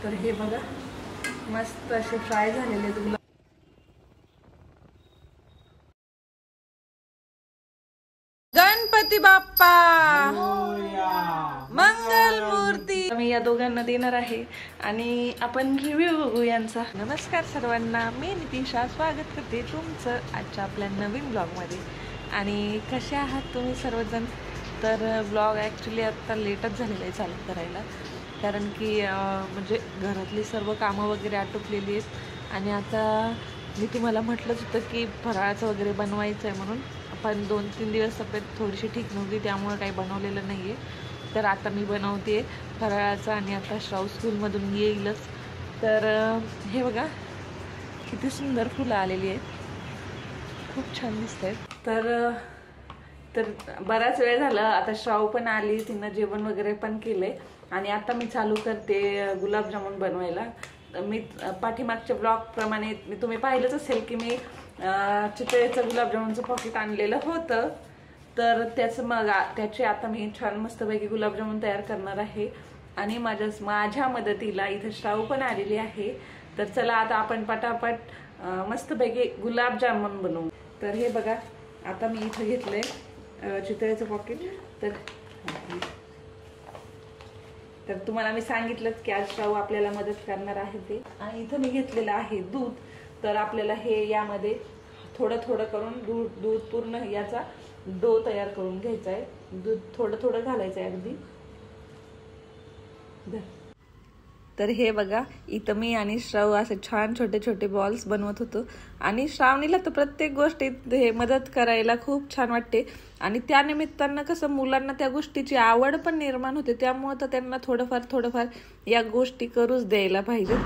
तर हे बघा मस्त असे फ्राय झालेले गुलाब. गणपती बाप्पा मंगल मूर्ती. मी या दोघांना देणार आहे आणि आपण रिव्ह्यू बघू यांचा. नमस्कार सर्वांना, मी नितिशा स्वागत करते तुमचं आजच्या आपल्या नवीन ब्लॉगमध्ये. आणि कसे आहात तुम्ही सर्वजण? तर ब्लॉग ॲक्च्युली आत्ता लेटच झालेलं आहे चालू करायला, कारण की म्हणजे घरातली सर्व कामं वगैरे आटोपलेली आहेत. आणि आता मी तुम्हाला म्हटलंच होतं की फराळाचं वगैरे बनवायचं आहे म्हणून, पण 2-3 दिवस तब्येत थोडीशी ठीक नव्हती त्यामुळं काही बनवलेलं नाही आहे. तर आता मी बनवते फराळाचं आणि आता श्राव स्कूलमधून येईलच. तर हे बघा किती सुंदर फुलं आलेली आहेत, खूप छान दिसत आहेत. तर बराच वेळ झाला, आता श्राव पण आली, तिनं जेवण वगैरे पण केलंय आणि आता मी चालू करते गुलाबजामुन बनवायला. मी पाठीमागच्या ब्लॉग प्रमाणे तुम्ही पाहिलंच असेल की मी चितळेचं गुलाबजामुनचं पॉकेट आणलेलं होतं. तर त्याचे आता मी छान मस्तपैकी गुलाबजामुन तयार करणार आहे. आणि माझ्या मदतीला इथं श्राव पण आलेली आहे. तर चला आता आपण पटापट मस्तपैकी गुलाबजामुन बनवू. तर हे बघा आता मी इथं घेतलंय चितळेचं पॉकेट. तर तुम्हाला मी सांगितलं की आज श्राव आपल्याला मदत करणार आहे ते. आणि इथं मी घेतलेलं आहे दूध. तर आपल्याला हे यामध्ये थोडं थोडं करून दूध पूर्ण याचा डो तयार करून घ्यायचा आहे. दूध थोडं थोडं घालायचं आहे अगदी. तर हे बघा इथं मी आणि श्राव असे छान छोटे छोटे बॉल्स बनवत होतो. आणि श्रावणीला तर प्रत्येक गोष्टीत हे मदत करायला खूप छान वाटते. आणि त्या निमित्तानं कसं मुलांना त्या गोष्टीची आवड पण निर्माण होते, त्यामुळं तर त्यांना थोडंफार या गोष्टी करूच द्यायला पाहिजेत.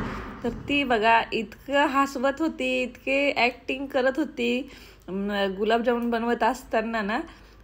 तर ती बघा इतकं हसवत होती, इतके ॲक्टिंग करत होती गुलाबजामुन बनवत असताना ना,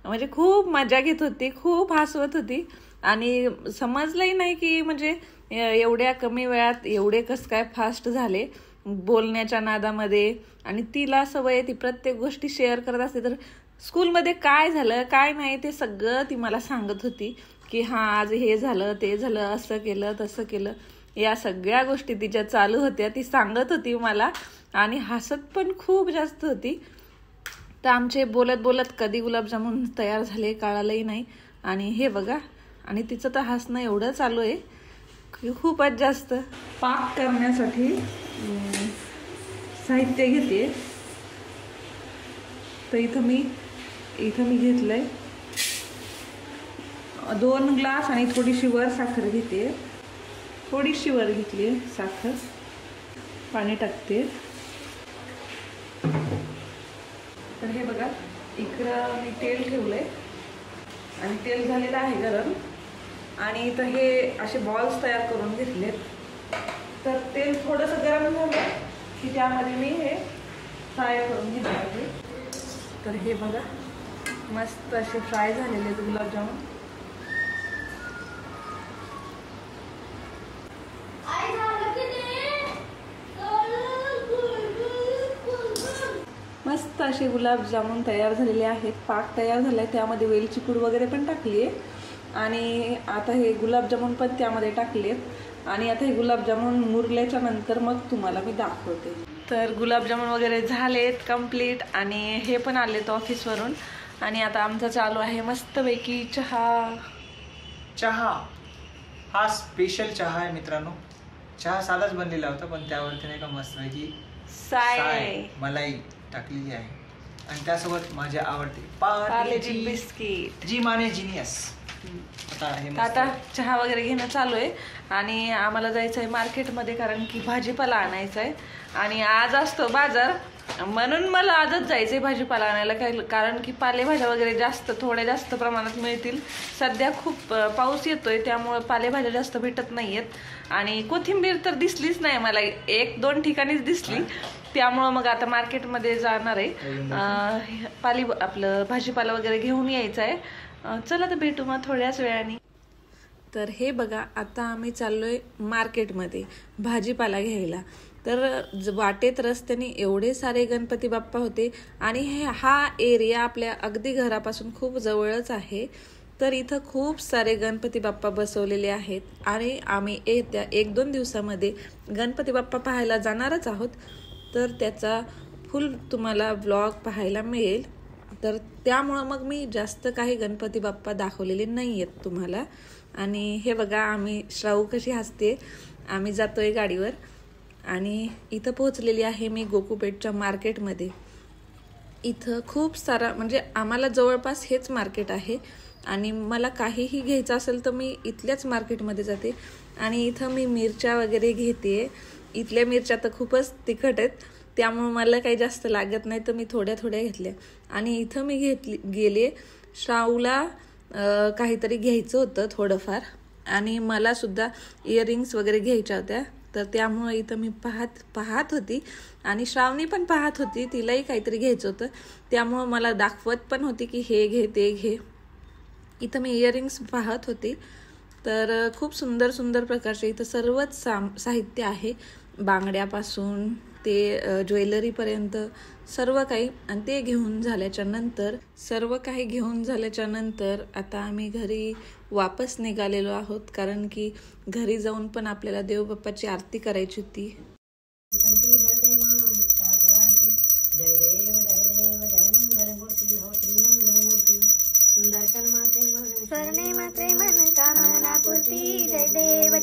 म्हणजे खूप मजा घेत होती, खूप हसवत होती. आणि समजलंही नाही की म्हणजे एवढ्या कमी वेळात एवढे कसं काय फास्ट झाले बोलण्याच्या नादामध्ये. आणि तिला सवय ती प्रत्येक गोष्टी शेअर करत असते. तर स्कूलमध्ये काय झालं काय नाही ते सगळं ती मला सांगत होती की हां आज हे झालं ते झालं, असं केलं तसं केलं. या सगळ्या गोष्टी तिच्या चालू होत्या, ती सांगत होती मला आणि हसत पण खूप जास्त होती. तर आमचे बोलत बोलत कधी गुलाबजामुन तयार झाले कळालंही नाही. आणि हे बघा, आणि तिचं तर हसणं एवढं चालू आहे की खूपच जास्त. पाक करण्यासाठी साहित्य घेते. तर इथं मी घेतलंय 2 ग्लास आणि थोडीशी वर साखर घेते. थोडीशी वर घेतली साखर. पाणी टाकते. तर हे बघा इकडं मी तेल ठेवलंय आणि तेल झालेलं आहे गरम. आणि इथं हे असे बॉल्स तयार करून घेतलेत. तर तेल थोडंसं गरम झालं की त्यामध्ये मी हे फ्राय करून घेतलं आहे. तर हे बघा मस्त असे फ्राय झालेले गुलाबजामुन. मस्त असे गुलाबजामुन तयार झालेले आहेत. पाक तयार झालाय, त्यामध्ये वेलची पूड वगैरे पण टाकली आहे. आणि आता हे गुलाबजामुन पण त्यामध्ये टाकलेत. आणि आता हे गुलाबजामुन मुरल्याच्या नंतर मग तुम्हाला मी दाखवते. तर गुलाबजामुन वगैरे झालेत कम्प्लीट आणि हे पण आलेत ऑफिसवरून. आणि आता आमचा चालू आहे मस्तपैकी चहा. हा स्पेशल चहा आहे मित्रांनो. चहा साधाच बनलेला होता, पण त्यावरती नाही का मस्तपैकी साय मलाई टाकलेली आहे. आणि त्यासोबत माझे आवडते पार्लेजी बिस्किट, जी माने जिनियस. आता चहा वगैरे घेणं चालू आहे. आणि आम्हाला जायचं आहे मार्केटमध्ये, कारण की भाजीपाला आणायचा आहे. आणि आज असतो बाजार, म्हणून मला आजच जायचं आहे भाजीपाला आणायला. कारण की पालेभाज्या वगैरे थोड्या जास्त प्रमाणात मिळतील. सध्या खूप पाऊस येतोय त्यामुळे पालेभाज्या जास्त भेटत नाहीयेत. आणि कोथिंबीर तर दिसलीच नाही मला, 1-2 ठिकाणीच दिसली. त्यामुळं मग आता मार्केटमध्ये जाणार आहे, आपलं भाजीपाला वगैरे घेऊन यायचं आहे. चला तर भेटू मग थोड्याच वेळाने. तर हे बघा आता आम्ही चाललोय मार्केटमध्ये भाजीपाला घ्यायला. तर वाटेत रस्त्याने एवढे सारे गणपती बाप्पा होते. आणि हा एरिया आपल्या अगदी घरापासून खूप जवळच आहे. तर इथं खूप सारे गणपती बाप्पा बसवलेले आहेत आणि आम्ही येत्या 1-2 दिवसामध्ये गणपती बाप्पा पाहायला जाणारच आहोत. तर त्याचा फुल तुम्हाला व्लॉग पाहायला मिळेल. तर त्यामुळं मग मी जास्त काही गणपती बाप्पा दाखवलेले नाही आहेत तुम्हाला. आणि हे बघा आम्ही श्राऊ कशी हसते. आम्ही जातोय गाडीवर आणि इथं पोहोचलेली आहे मी गोकुपेठच्या मार्केटमध्ये. इथं खूप सारा म्हणजे आम्हाला जवळपास हेच मार्केट आहे आणि मला काहीही घ्यायचं असेल तर मी इथल्याच मार्केटमध्ये जाते. आणि इथं मी मिरच्या वगैरे घेते. इथल्या मिरच्या तर खूपच तिखट आहेत, त्यामुळे मला काही जास्त लागत नाही, तर मी थोड्या थोड्या घेतल्या. आणि इथं मी गेले श्राऊला काहीतरी घ्यायचं होतं थोडंफार आणि मला सुद्धा इयरिंग्स वगैरे घ्यायच्या होत्या. तर त्यामुळं इथं मी पाहत होती आणि श्रावणी पण पाहत होती, तिलाही काहीतरी घ्यायचं होतं, त्यामुळं मला दाखवत पण होती की हे घे ते घे. इथं मी इयरिंग्स पाहत होती. तर खूप सुंदर सुंदर प्रकारचे इथं सर्वच साहित्य आहे, बांगड्यापासून ते ज्वेलरीपर्यंत सर्व काही. आणि ते सर्व काही घेऊन झाल्याच्या नंतर आता आम्ही घरी वापस निघालेलो आहोत, कारण की घरी जाऊन पण आपल्याला देवबाप्पाची आरती करायची होती. सरणे मात्रे मन कामना पूर्ती. जय देव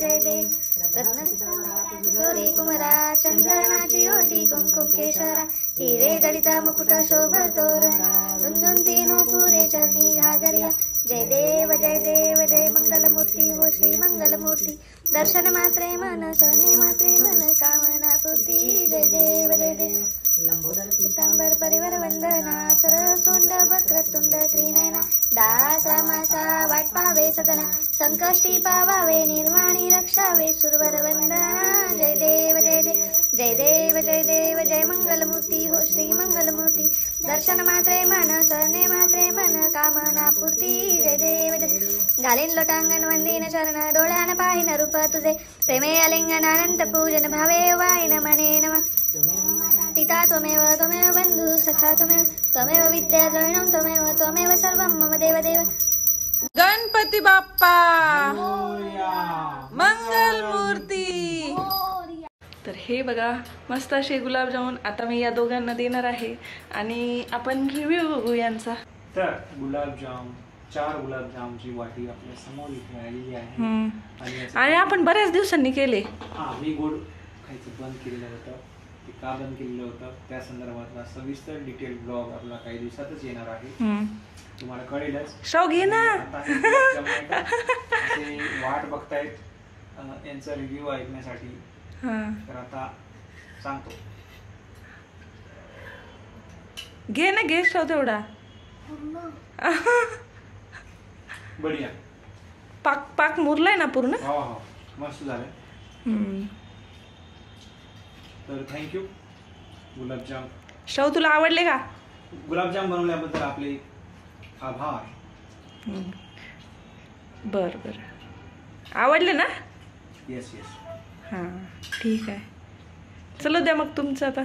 रत्नसोरी कुमरा चंदनाची ओटी कुंकुम केशरा हिरे गडिता मुकुट शोभतोर रुंदुंती नूपुरे चरणी घागरिया. जय देव जय मंगलमूर्ती हो श्री मंगलमूर्ती. दर्शन मात्रे मन सरणे मात्रे मन कामना पूर्ती. जय देव लंबोदर पीतांबर परिवर वंदना सरसोंड वक्रतुंड त्रिनयना. दास रामाचा वाट पावे सदना संकष्टी पावावे निर्वाणी रक्षावे सुरवर वंदना. जय देव जय मंगलमूर्ती हो श्री मंगलमूर्ती. दर्शन मात्रे मन सरणे मात्रे मन कामना पूर्ती. जय देव घालीन लोटांगण वंदीन चरण डोळ्यान पाहिन रूप तुझे. प्रेमे आलिंगन अनंत पूजन भावे वायन मने नमः. पिता त्वमेव बंधु सखा त्वमेव विद्या द्रविणं त्वमेव सर्वं मम देव. गणपती बाप्पा मंगल मूर्ती. तर हे बघा मस्त असे गुलाबजामुन आता मी या दोघांना देणार आहे आणि आपण रिव्ह्यू बघू यांचा. तर गुलाबजाम 4 गुलाबजामची वाटी आपल्या समोर इथे आलेली आहे आणि आपण बऱ्याच दिवसांनी केले. मी गोड खायचं बंद केलेलं होतं. ते का बंद केलेलं होतं त्या संदर्भातला सविस्तर डिटेल ब्लॉग आपला काही दिवसातच येणार आहे, तुम्हाला कळेलच. शौ घे ना. वाट बघतायत यांचा रिव्ह्यू ऐकण्यासाठी. तर आता सांगतो. घे ना घे शौ तेवढा. बढिया. पाक मुरलाय ना पूर्ण. हो मस्त झालंय. तर थँक्यू गुलाबजाम. शौ तुला आवडले का? गुलाबजाम बनवल्याबद्दल आपले आभार. बर आवडले ना? येस. हां ठीक आहे. चलो द्या मग तुमचं आता.